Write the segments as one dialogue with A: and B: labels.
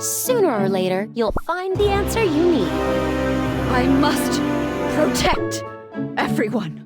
A: Sooner or later, you'll find the answer you need.
B: I must protect everyone.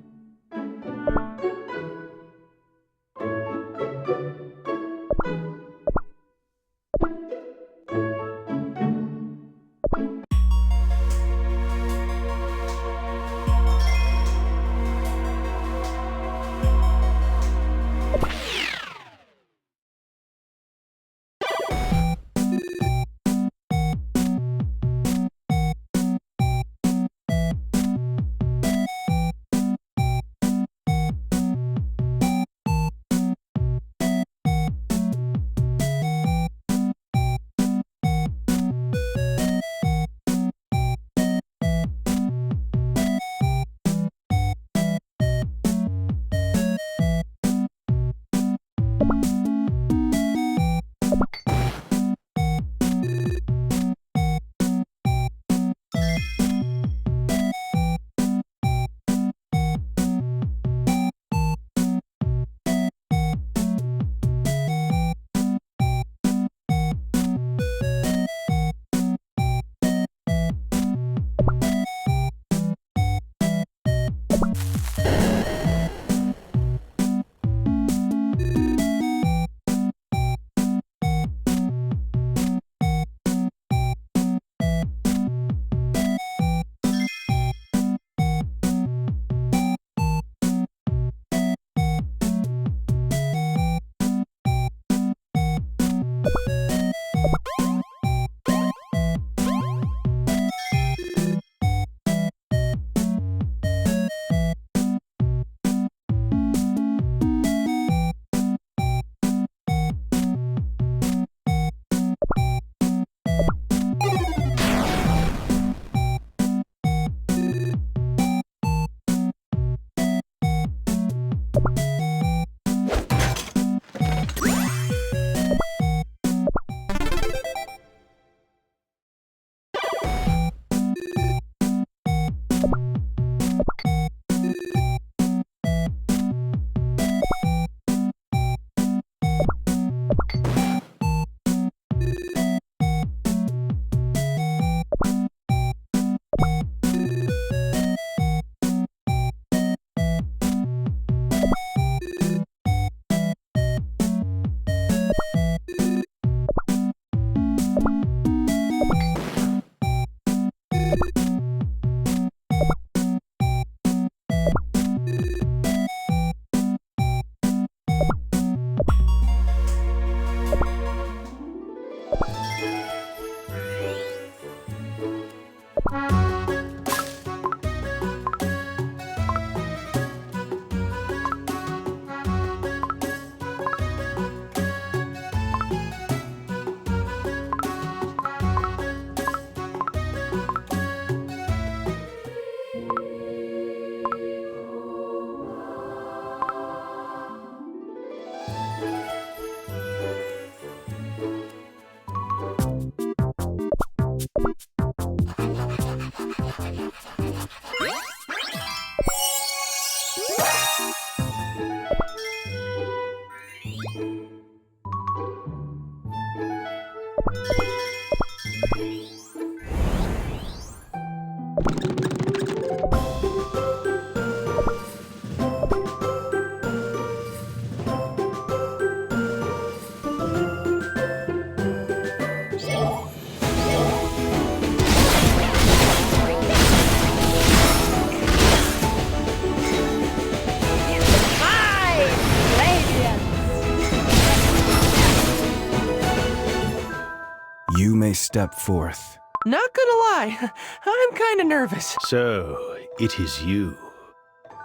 C: You may step forth.
D: Not gonna lie, I'm kinda nervous.
E: So, it is you.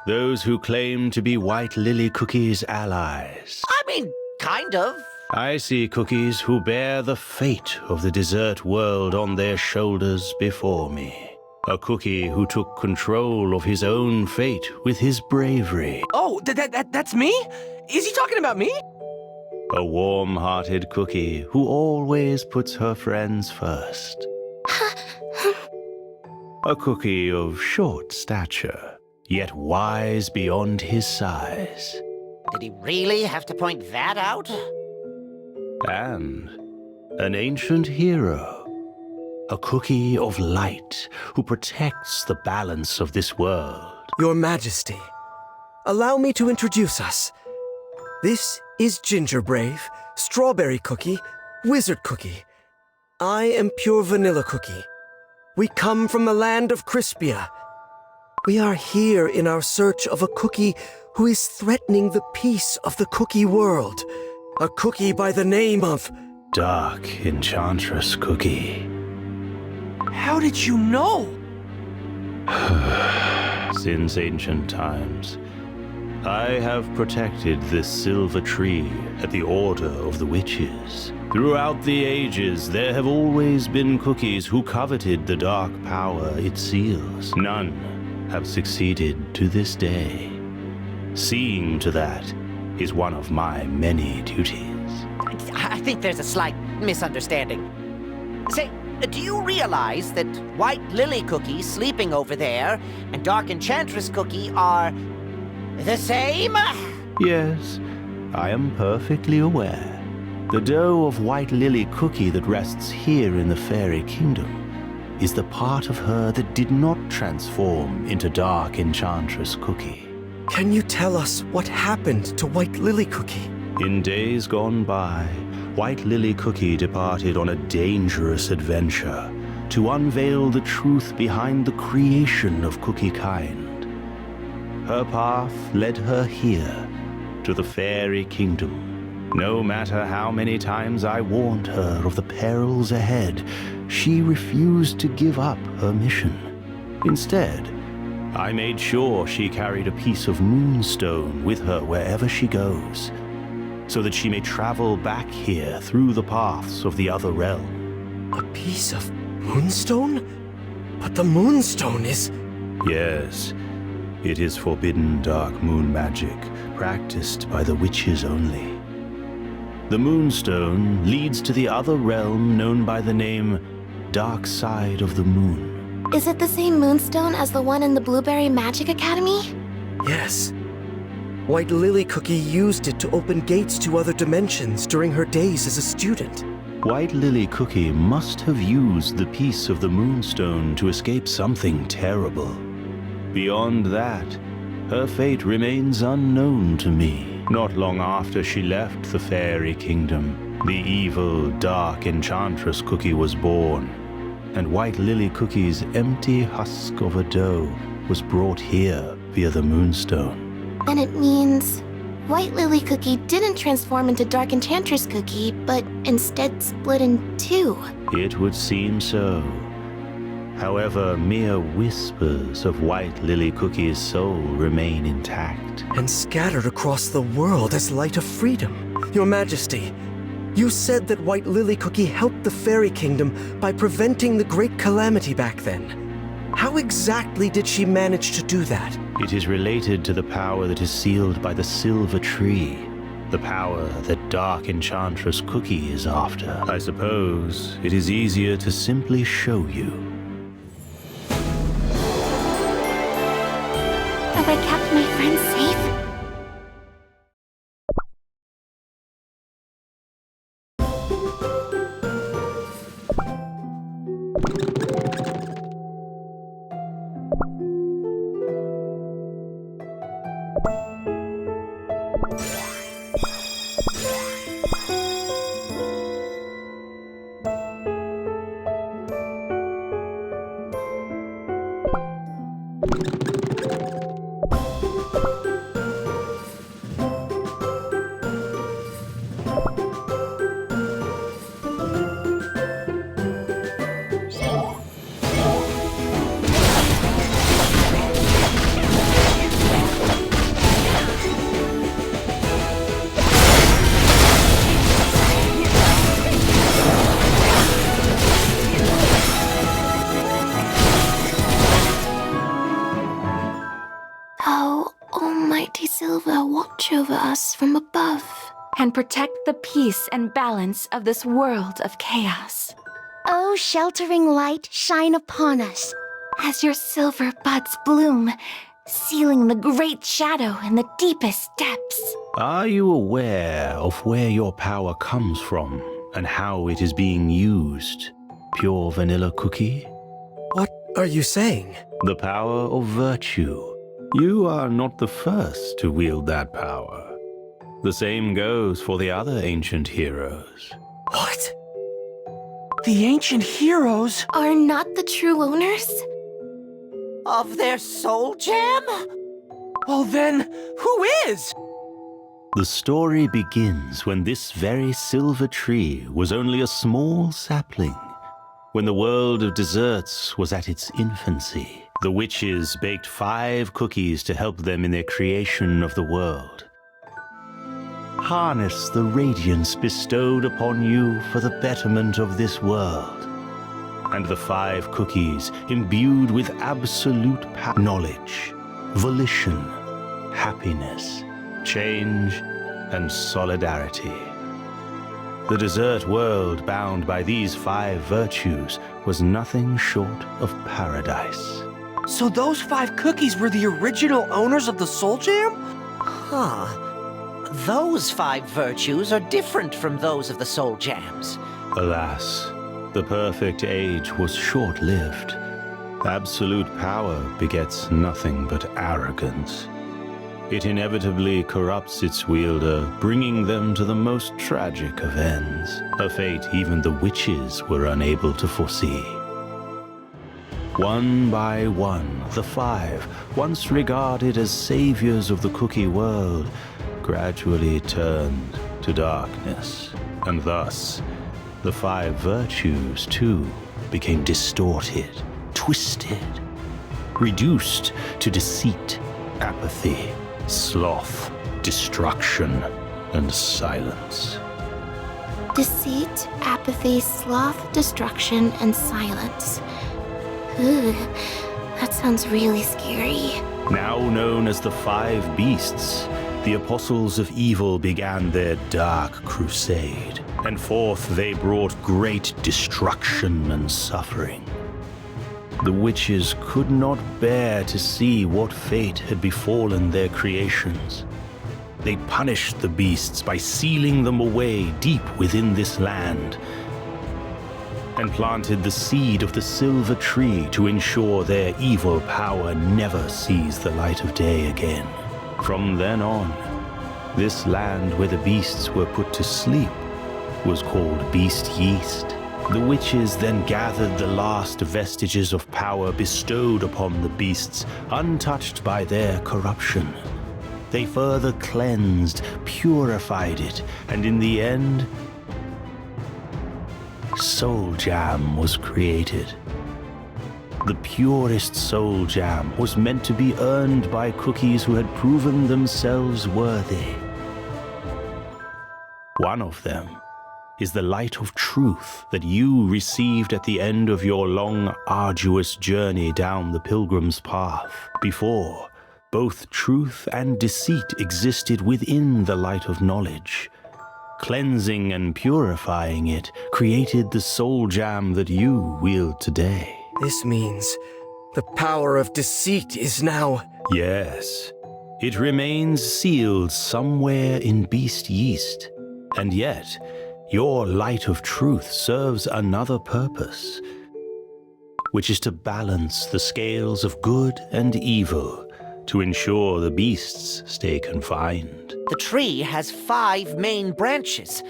E: Those who claim to be White Lily Cookie's allies.
F: I mean, kind of.
E: I see cookies who bear the fate of the dessert world on their shoulders before me. A cookie who took control of his own fate with his bravery.
D: Oh, that's me? Is he talking about me?
E: A warm-hearted cookie who always puts her friends first. A cookie of short stature, yet wise beyond his size.
F: Did he really have to point that out?
E: And An ancient hero. A cookie of light who protects the balance of this world.
F: Your Majesty, allow me to introduce us. This is Ginger Brave, Strawberry Cookie, Wizard Cookie. I am Pure Vanilla Cookie. We come from the land of Crispia. We are here in our search of a cookie who is threatening the peace of the cookie world. A cookie by the name of...
E: Dark Enchantress Cookie.
D: How did you know?
E: Since ancient times, I have protected this silver tree at the order of the witches. Throughout the ages, there have always been cookies who coveted the dark power it seals. None have succeeded to this day. Seeing to that is one of my many duties.
G: I think there's a slight misunderstanding. Say, do you realize that White Lily Cookie sleeping over there and Dark Enchantress Cookie are the same?
E: Yes, I am perfectly aware. The dough of White Lily Cookie that rests here in the Fairy Kingdom is the part of her that did not transform into Dark Enchantress Cookie.
F: Can you tell us what happened to White Lily Cookie?
E: In days gone by, White Lily Cookie departed on a dangerous adventure to unveil the truth behind the creation of cookie kind. Her path led her here, to the Fairy Kingdom. No matter how many times I warned her of the perils ahead, she refused to give up her mission. Instead, I made sure she carried a piece of moonstone with her wherever she goes, so that she may travel back here through the paths of the other realm.
F: A piece of moonstone? But the moonstone is...
E: Yes, it is forbidden dark moon magic, practiced by the witches only. The moonstone leads to the other realm known by the name Dark Side of the Moon.
A: Is it the same moonstone as the one in the Blueberry Magic Academy?
F: Yes. White Lily Cookie used it to open gates to other dimensions during her days as a student.
E: White Lily Cookie must have used the piece of the moonstone to escape something terrible. Beyond that, her fate remains unknown to me. Not long after she left the Fairy Kingdom, the evil Dark Enchantress Cookie was born, and White Lily Cookie's empty husk of a dough was brought here via the moonstone.
A: Then it means White Lily Cookie didn't transform into Dark Enchantress Cookie, but instead split in two.
E: It would seem so. However, mere whispers of White Lily Cookie's soul remain intact.
F: And scattered across the world as light of freedom. Your Majesty, you said that White Lily Cookie helped the Fairy Kingdom by preventing the Great Calamity back then. How exactly did she manage to do that?
E: It is related to the power that is sealed by the silver tree. The power that Dark Enchantress Cookie is after. I suppose it is easier to simply show you.
A: Have I kept my friends safe? Silva watch over us from above
B: and protect the peace and balance of this world of chaos.
A: Oh, sheltering light, shine upon us.
B: As your silver buds bloom, sealing the great shadow in the deepest depths.
E: Are you aware of where your power comes from and how it is being used, Pure Vanilla Cookie?
F: What are you saying?
E: The power of virtue. You are not the first to wield that power. The same goes for the other ancient heroes.
F: What?
D: The ancient heroes?
A: Are not the true owners?
G: Of their soul gem?
D: Well then, who is?
E: The story begins when this very silver tree was only a small sapling. When the world of desserts was at its infancy, the witches baked 5 cookies to help them in their creation of the world. Harness the radiance bestowed upon you for the betterment of this world. And the 5 cookies, imbued with absolute knowledge, volition, happiness, change, and solidarity. The dessert world, bound by these 5 virtues, was nothing short of paradise.
D: So those 5 cookies were the original owners of the soul jam?
G: Huh. Those 5 virtues are different from those of the soul jams.
E: Alas, the perfect age was short-lived. Absolute power begets nothing but arrogance. It inevitably corrupts its wielder, bringing them to the most tragic of ends, a fate even the witches were unable to foresee. One by one, the 5, once regarded as saviors of the cookie world, gradually turned to darkness, and thus, the 5 virtues, too, became distorted, twisted, reduced to deceit, apathy, sloth, destruction, and silence.
A: Deceit, apathy, sloth, destruction, and silence. Ugh, that sounds really scary.
E: Now known as the 5 Beasts, the apostles of evil began their dark crusade, and forth they brought great destruction and suffering. The witches could not bear to see what fate had befallen their creations. They punished the beasts by sealing them away deep within this land, and planted the seed of the silver tree to ensure their evil power never sees the light of day again. From then on, this land where the beasts were put to sleep was called Beast-Yeast. The witches then gathered the last vestiges of power bestowed upon the beasts, untouched by their corruption. They further cleansed, purified it, and in the end, Soul Jam was created. The purest Soul Jam was meant to be earned by cookies who had proven themselves worthy. One of them is the light of truth that you received at the end of your long, arduous journey down the pilgrim's path. Before, both truth and deceit existed within the light of knowledge. Cleansing and purifying it created the soul jam that you wield today.
F: This means the power of deceit is now...
E: Yes, it remains sealed somewhere in Beast-Yeast. And yet, your light of truth serves another purpose, which is to balance the scales of good and evil to ensure the beasts stay confined.
G: The tree has 5 main branches.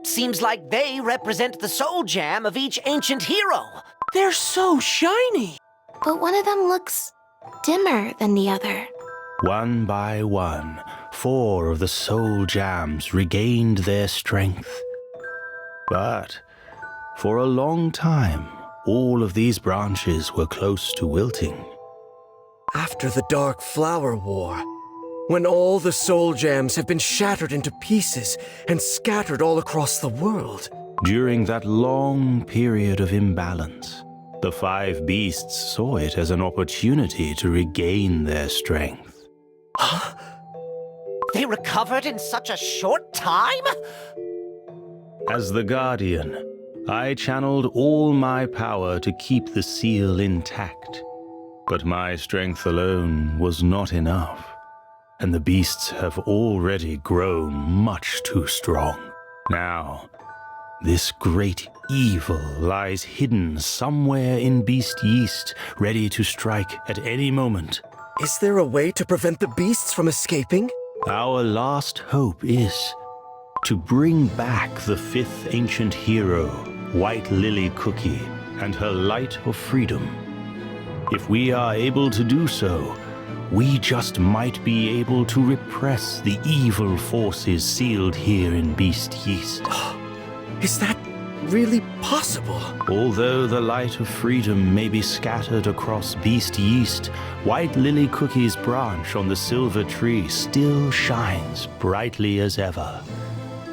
G: Seems like they represent the soul jam of each ancient hero.
D: They're so shiny!
A: But one of them looks dimmer than the other.
E: One by one, 4 of the soul jams regained their strength. But for a long time, all of these branches were close to wilting.
F: After the Dark Flower War, when all the soul jams have been shattered into pieces and scattered all across the world.
E: During that long period of imbalance, the 5 beasts saw it as an opportunity to regain their strength.
F: Huh?
G: They recovered in such a short time?
E: As the Guardian, I channeled all my power to keep the seal intact. But my strength alone was not enough, and the beasts have already grown much too strong. Now, This great evil lies hidden somewhere in Beast-Yeast, ready to strike at any moment.
F: Is there a way to prevent the beasts from escaping?
E: Our last hope is to bring back the fifth ancient hero, White Lily Cookie, and her light of freedom. If we are able to do so, we just might be able to repress the evil forces sealed here in Beast-Yeast.
F: Is that really possible?
E: Although the light of freedom may be scattered across Beast-Yeast, White Lily Cookie's branch on the silver tree still shines brightly as ever.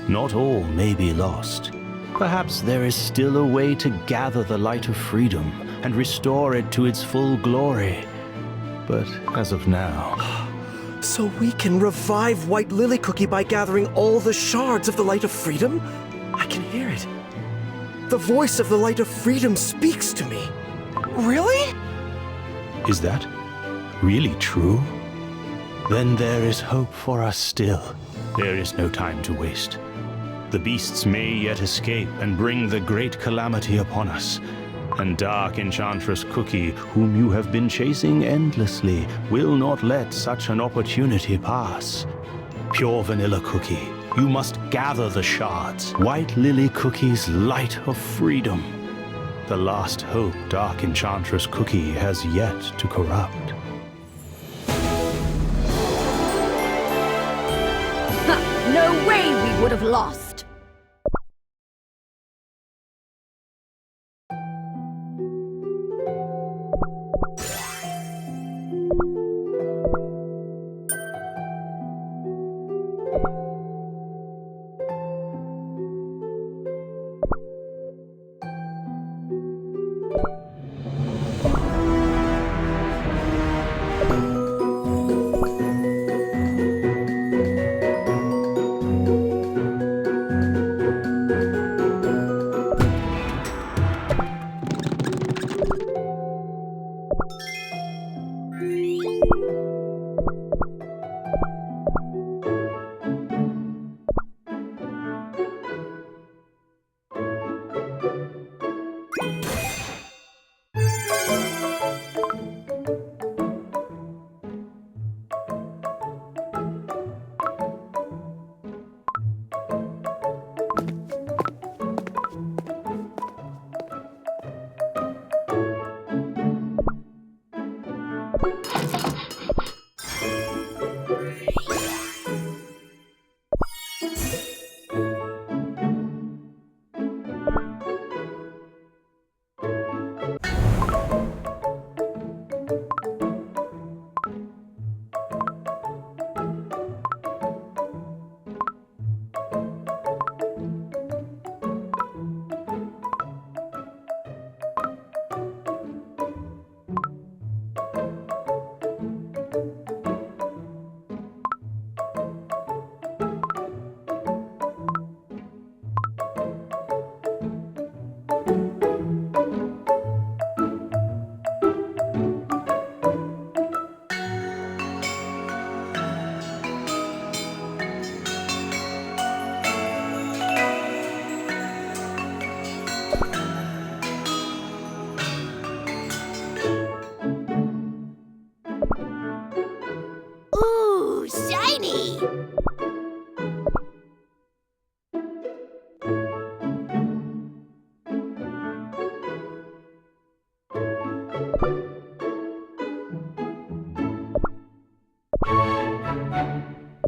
E: Not all may be lost. Perhaps there is still a way to gather the light of freedom and restore it to its full glory. But as of now...
F: So we can revive White Lily Cookie by gathering all the shards of the light of freedom? I can hear it. The voice of the light of freedom speaks to me.
D: Really?
E: Is that really true? Then there is hope for us still. There is no time to waste. The beasts may yet escape and bring the great calamity upon us. And Dark Enchantress Cookie, whom you have been chasing endlessly, will not let such an opportunity pass. Pure Vanilla Cookie, you must gather the shards. White Lily Cookie's light of freedom. The last hope Dark Enchantress Cookie has yet to corrupt.
H: No way we would have lost!
A: Ooh, shiny!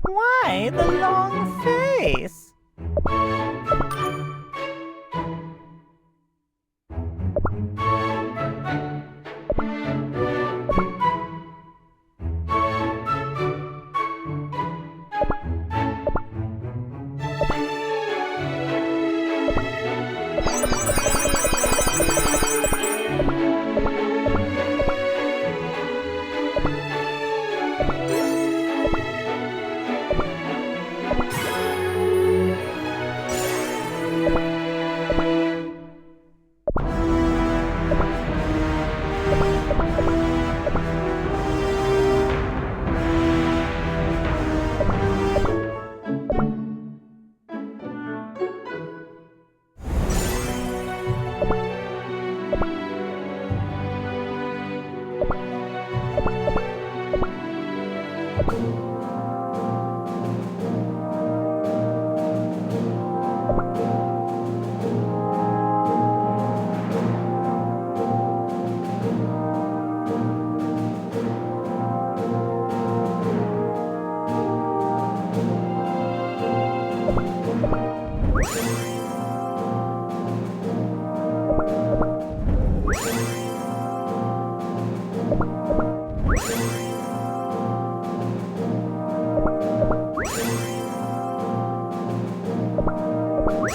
G: Why the long face?
B: I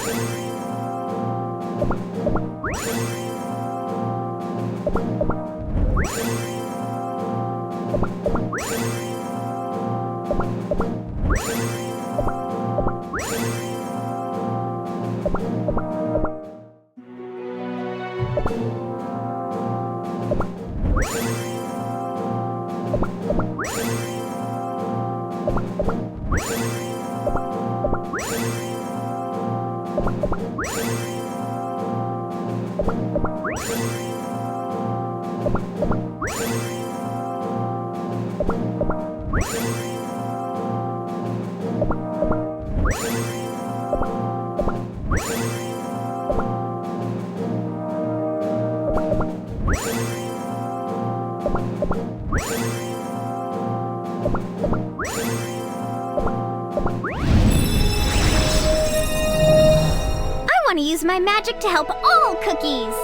B: want to use my magic to help all cookies!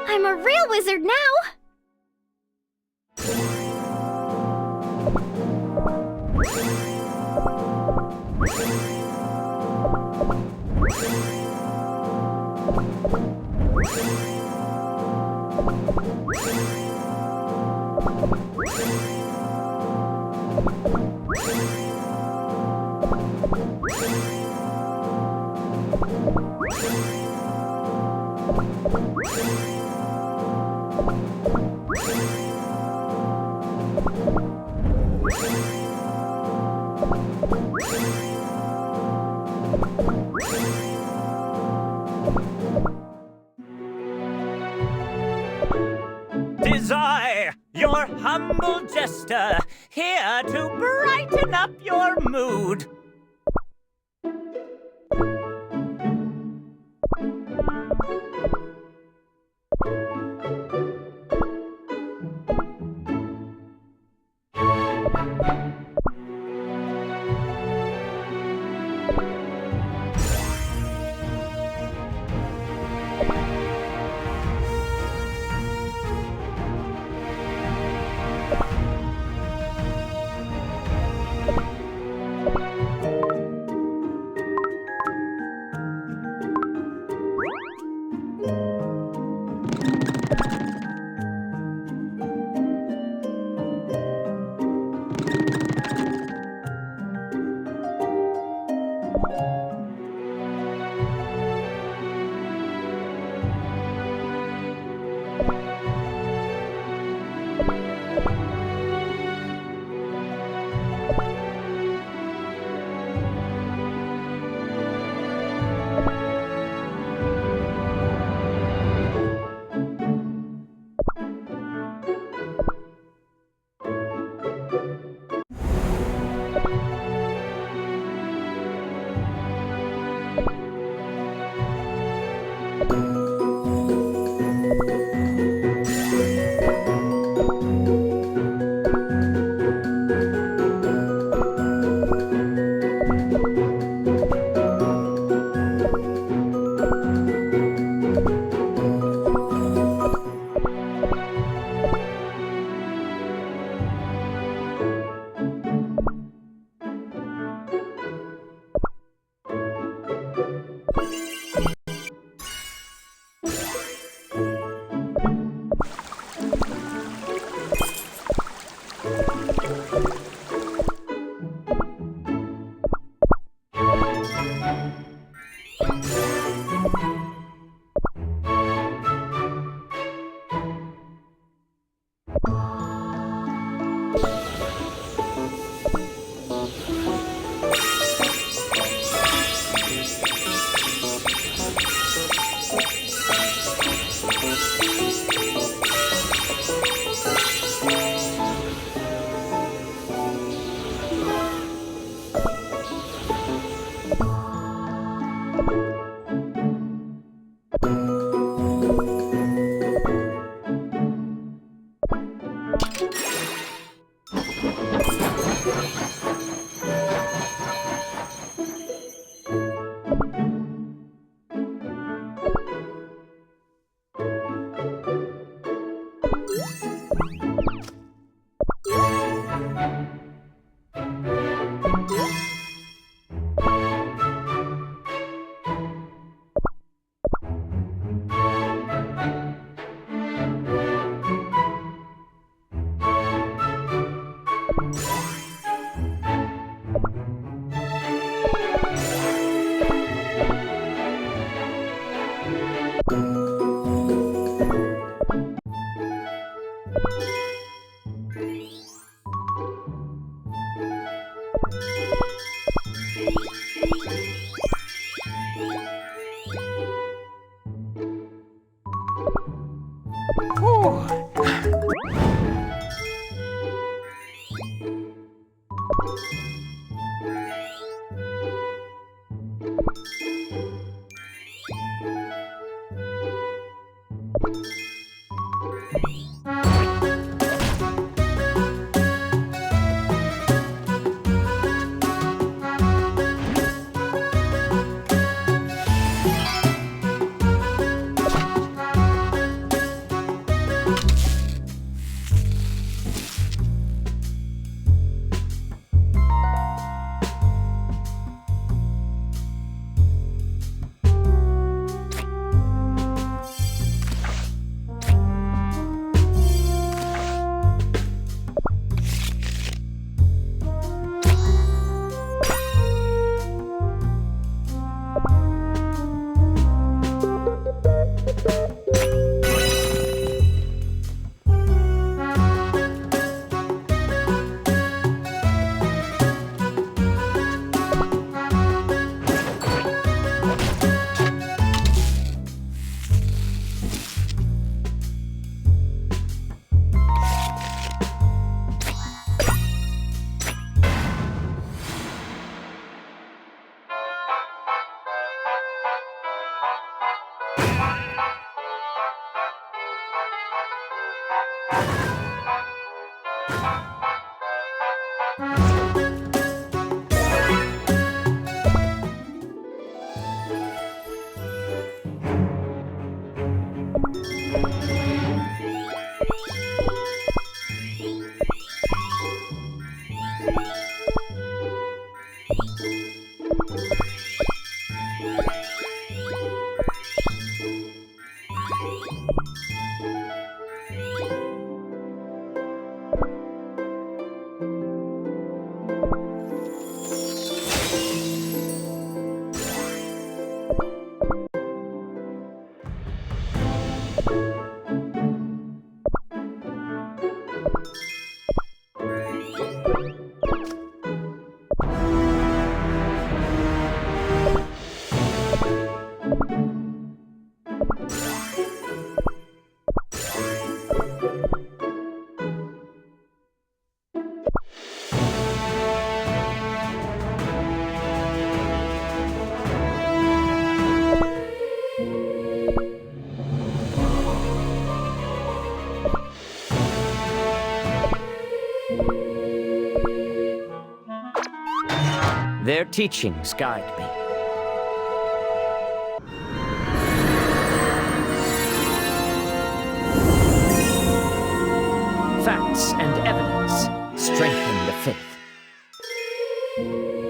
B: I'm a real wizard now!
I: Tis I, your humble jester, here to brighten up your mood. Their teachings guide me.